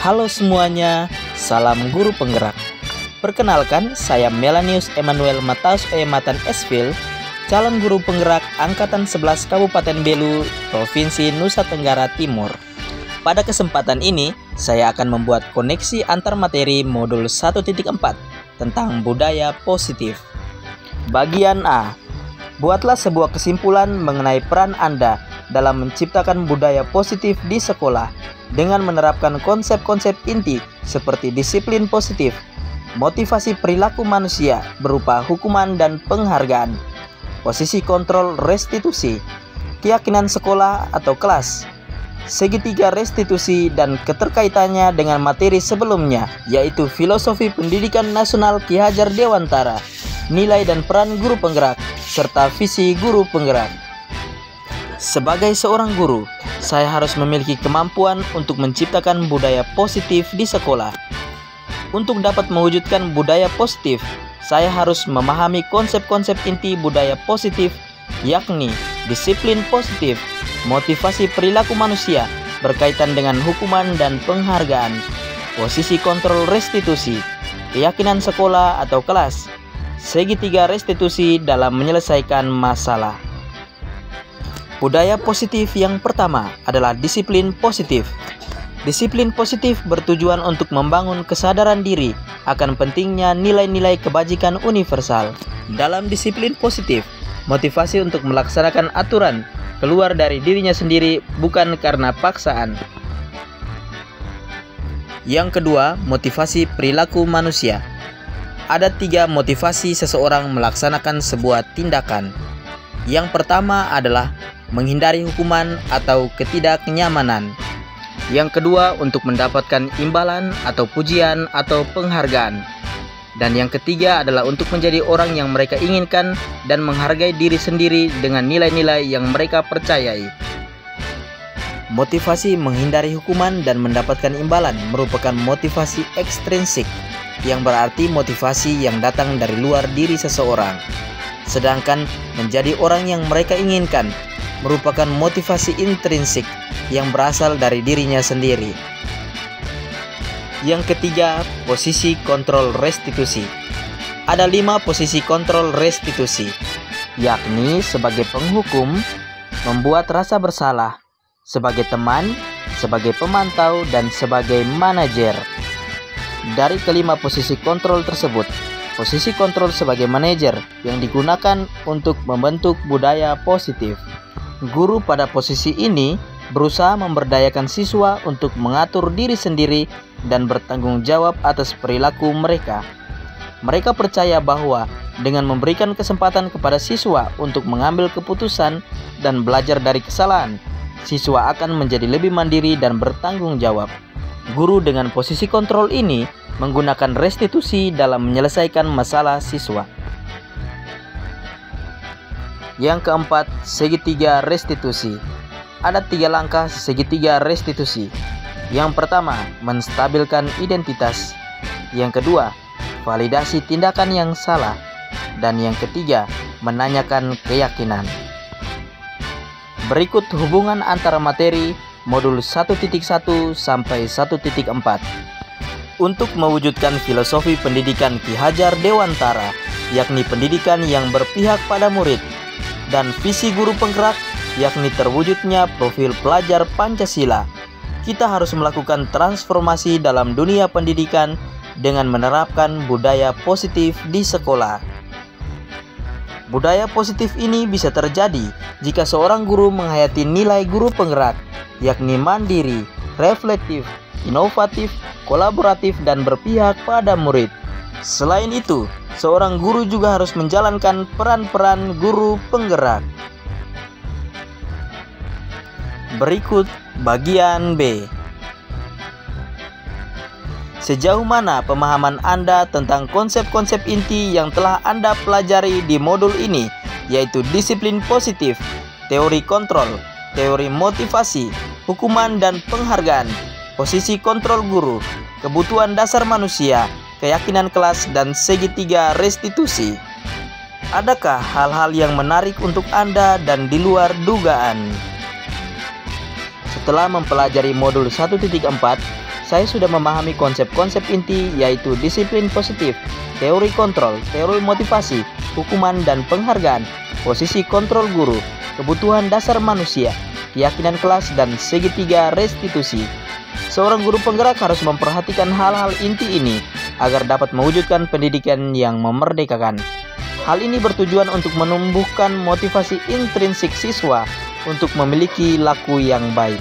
Halo semuanya, salam guru penggerak. Perkenalkan, saya Melanius Emmanuel Mataus Matan Esvil, calon guru penggerak Angkatan 11 Kabupaten Belu, Provinsi Nusa Tenggara Timur. Pada kesempatan ini, saya akan membuat koneksi antar materi modul 1.4 tentang budaya positif. Bagian A. Buatlah sebuah kesimpulan mengenai peran Anda dalam menciptakan budaya positif di sekolah dengan menerapkan konsep-konsep inti seperti disiplin positif, motivasi perilaku manusia berupa hukuman dan penghargaan, posisi kontrol restitusi, keyakinan sekolah atau kelas, segitiga restitusi dan keterkaitannya dengan materi sebelumnya, yaitu filosofi pendidikan nasional Ki Hajar Dewantara, nilai dan peran guru penggerak, serta visi guru penggerak. Sebagai seorang guru, saya harus memiliki kemampuan untuk menciptakan budaya positif di sekolah. Untuk dapat mewujudkan budaya positif, saya harus memahami konsep-konsep inti budaya positif, yakni disiplin positif, motivasi perilaku manusia berkaitan dengan hukuman dan penghargaan, posisi kontrol restitusi, keyakinan sekolah atau kelas, segitiga restitusi dalam menyelesaikan masalah. Budaya positif yang pertama adalah disiplin positif. Disiplin positif bertujuan untuk membangun kesadaran diri akan pentingnya nilai-nilai kebajikan universal. Dalam disiplin positif, motivasi untuk melaksanakan aturan keluar dari dirinya sendiri bukan karena paksaan. Yang kedua, motivasi perilaku manusia. Ada 3 motivasi seseorang melaksanakan sebuah tindakan. Yang pertama adalah menghindari hukuman atau ketidaknyamanan. Yang kedua, untuk mendapatkan imbalan atau pujian atau penghargaan. Dan yang ketiga adalah untuk menjadi orang yang mereka inginkan dan menghargai diri sendiri dengan nilai-nilai yang mereka percayai. Motivasi menghindari hukuman dan mendapatkan imbalan merupakan motivasi ekstrinsik, yang berarti motivasi yang datang dari luar diri seseorang. Sedangkan menjadi orang yang mereka inginkan merupakan motivasi intrinsik yang berasal dari dirinya sendiri. Yang ketiga, posisi kontrol restitusi. Ada 5 posisi kontrol restitusi, yakni sebagai penghukum, membuat rasa bersalah, sebagai teman, sebagai pemantau, dan sebagai manajer. Dari kelima posisi kontrol tersebut, posisi kontrol sebagai manajer yang digunakan untuk membentuk budaya positif. Guru pada posisi ini berusaha memberdayakan siswa untuk mengatur diri sendiri dan bertanggung jawab atas perilaku mereka. Mereka percaya bahwa dengan memberikan kesempatan kepada siswa untuk mengambil keputusan dan belajar dari kesalahan, siswa akan menjadi lebih mandiri dan bertanggung jawab. Guru dengan posisi kontrol ini menggunakan restitusi dalam menyelesaikan masalah siswa. Yang keempat, segitiga restitusi. Ada 3 langkah segitiga restitusi. Yang pertama, menstabilkan identitas. Yang kedua, validasi tindakan yang salah. Dan yang ketiga, menanyakan keyakinan. Berikut hubungan antara materi modul 1.1 sampai 1.4. Untuk mewujudkan filosofi pendidikan Ki Hajar Dewantara, yakni pendidikan yang berpihak pada murid, dan visi guru penggerak, yakni terwujudnya profil pelajar Pancasila, kita harus melakukan transformasi dalam dunia pendidikan dengan menerapkan budaya positif di sekolah. Budaya positif ini bisa terjadi jika seorang guru menghayati nilai guru penggerak, yakni mandiri, reflektif, inovatif, kolaboratif, dan berpihak pada murid. Selain itu, seorang guru juga harus menjalankan peran-peran guru penggerak. Berikut bagian B. Sejauh mana pemahaman Anda tentang konsep-konsep inti yang telah Anda pelajari di modul ini, yaitu disiplin positif, teori kontrol, teori motivasi, hukuman dan penghargaan, posisi kontrol guru, kebutuhan dasar manusia, keyakinan kelas, dan segitiga restitusi? Adakah hal-hal yang menarik untuk Anda dan di luar dugaan? Setelah mempelajari modul 1.4, saya sudah memahami konsep-konsep inti yaitu disiplin positif, teori kontrol, teori motivasi, hukuman dan penghargaan, posisi kontrol guru, kebutuhan dasar manusia, keyakinan kelas, dan segitiga restitusi. Seorang guru penggerak harus memperhatikan hal-hal inti ini agar dapat mewujudkan pendidikan yang memerdekakan. Hal ini bertujuan untuk menumbuhkan motivasi intrinsik siswa untuk memiliki laku yang baik.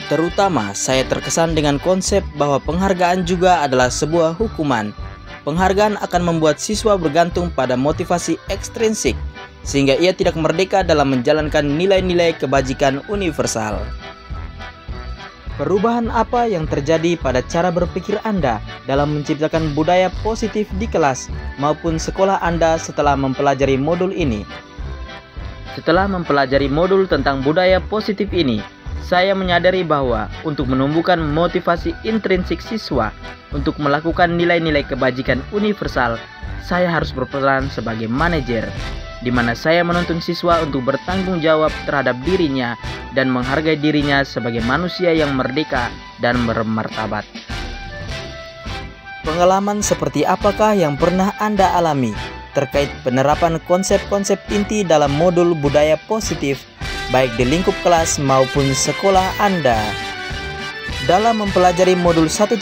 Terutama, saya terkesan dengan konsep bahwa penghargaan juga adalah sebuah hukuman. Penghargaan akan membuat siswa bergantung pada motivasi ekstrinsik, sehingga ia tidak merdeka dalam menjalankan nilai-nilai kebajikan universal. Perubahan apa yang terjadi pada cara berpikir Anda dalam menciptakan budaya positif di kelas maupun sekolah Anda setelah mempelajari modul ini? Setelah mempelajari modul tentang budaya positif ini, saya menyadari bahwa untuk menumbuhkan motivasi intrinsik siswa untuk melakukan nilai-nilai kebajikan universal, saya harus berperan sebagai manajer, di mana saya menuntun siswa untuk bertanggung jawab terhadap dirinya dan menghargai dirinya sebagai manusia yang merdeka dan bermartabat. Pengalaman seperti apakah yang pernah Anda alami terkait penerapan konsep-konsep inti dalam modul budaya positif, baik di lingkup kelas maupun sekolah Anda? Dalam mempelajari modul 1.4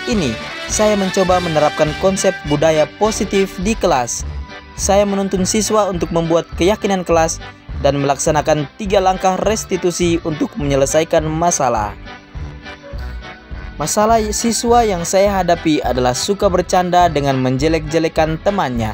ini, saya mencoba menerapkan konsep budaya positif di kelas. Saya menuntun siswa untuk membuat keyakinan kelas dan melaksanakan 3 langkah restitusi untuk menyelesaikan masalah. Masalah siswa yang saya hadapi adalah suka bercanda dengan menjelek-jelekan temannya.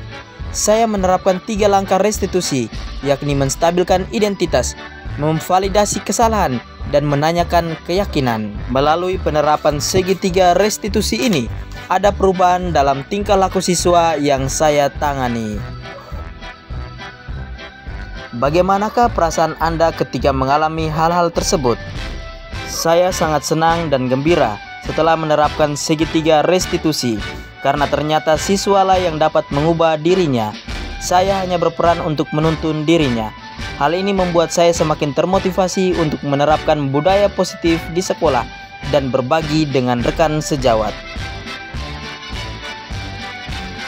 Saya menerapkan 3 langkah restitusi, yakni menstabilkan identitas, memvalidasi kesalahan, dan menanyakan keyakinan. Melalui penerapan segitiga restitusi ini, ada perubahan dalam tingkah laku siswa yang saya tangani. Bagaimanakah perasaan Anda ketika mengalami hal-hal tersebut? Saya sangat senang dan gembira setelah menerapkan segitiga restitusi, karena ternyata siswalah yang dapat mengubah dirinya. Saya hanya berperan untuk menuntun dirinya. Hal ini membuat saya semakin termotivasi untuk menerapkan budaya positif di sekolah dan berbagi dengan rekan sejawat.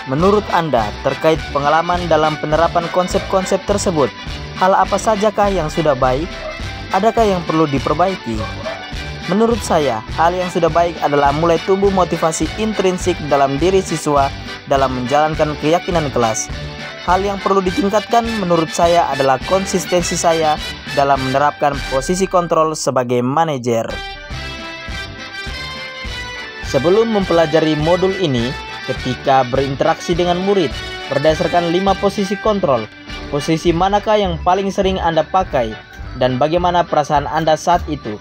Menurut Anda, terkait pengalaman dalam penerapan konsep-konsep tersebut, hal apa sajakah yang sudah baik? Adakah yang perlu diperbaiki? Menurut saya, hal yang sudah baik adalah mulai tumbuh motivasi intrinsik dalam diri siswa dalam menjalankan keyakinan kelas. Hal yang perlu ditingkatkan menurut saya adalah konsistensi saya dalam menerapkan posisi kontrol sebagai manajer. Sebelum mempelajari modul ini, ketika berinteraksi dengan murid, berdasarkan 5 posisi kontrol, posisi manakah yang paling sering Anda pakai dan bagaimana perasaan Anda saat itu?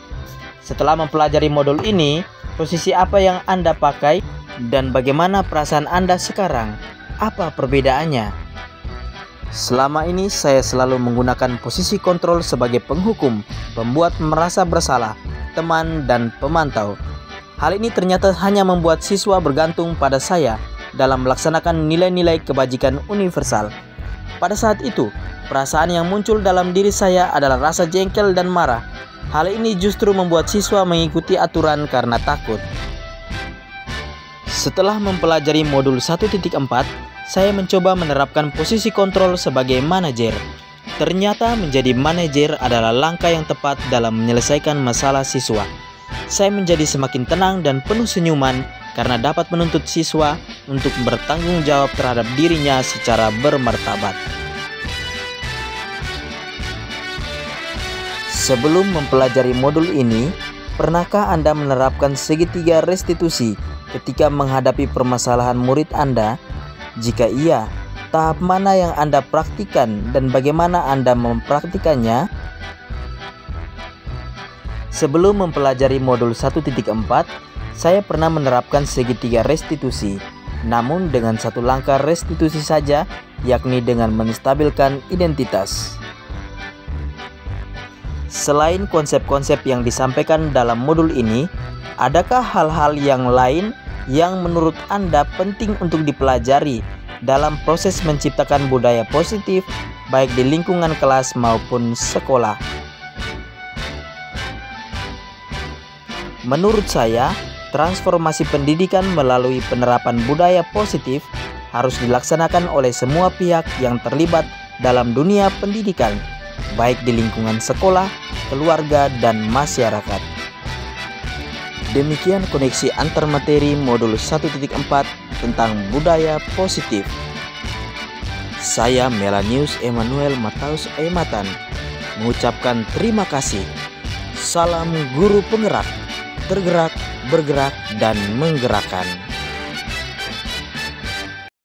Setelah mempelajari modul ini, posisi apa yang Anda pakai dan bagaimana perasaan Anda sekarang? Apa perbedaannya? Selama ini saya selalu menggunakan posisi kontrol sebagai penghukum, pembuat merasa bersalah, teman, dan pemantau. Hal ini ternyata hanya membuat siswa bergantung pada saya dalam melaksanakan nilai-nilai kebajikan universal. Pada saat itu, perasaan yang muncul dalam diri saya adalah rasa jengkel dan marah. Hal ini justru membuat siswa mengikuti aturan karena takut. Setelah mempelajari modul 1.4, saya mencoba menerapkan posisi kontrol sebagai manajer. Ternyata menjadi manajer adalah langkah yang tepat dalam menyelesaikan masalah siswa. Saya menjadi semakin tenang dan penuh senyuman karena dapat menuntut siswa untuk bertanggung jawab terhadap dirinya secara bermartabat. Sebelum mempelajari modul ini, pernahkah Anda menerapkan segitiga restitusi ketika menghadapi permasalahan murid Anda? Jika iya, tahap mana yang Anda praktikkan dan bagaimana Anda mempraktikannya? Sebelum mempelajari modul 1.4, saya pernah menerapkan segitiga restitusi, namun dengan 1 langkah restitusi saja, yakni dengan menstabilkan identitas. Selain konsep-konsep yang disampaikan dalam modul ini, adakah hal-hal yang lain yang menurut Anda penting untuk dipelajari dalam proses menciptakan budaya positif baik di lingkungan kelas maupun sekolah? Menurut saya, transformasi pendidikan melalui penerapan budaya positif harus dilaksanakan oleh semua pihak yang terlibat dalam dunia pendidikan, baik di lingkungan sekolah, keluarga, dan masyarakat. Demikian koneksi antar materi modul 1.4 tentang budaya positif. Saya Melanius Emmanuel Mataus Ematan mengucapkan terima kasih. Salam guru penggerak, tergerak, bergerak, dan menggerakkan.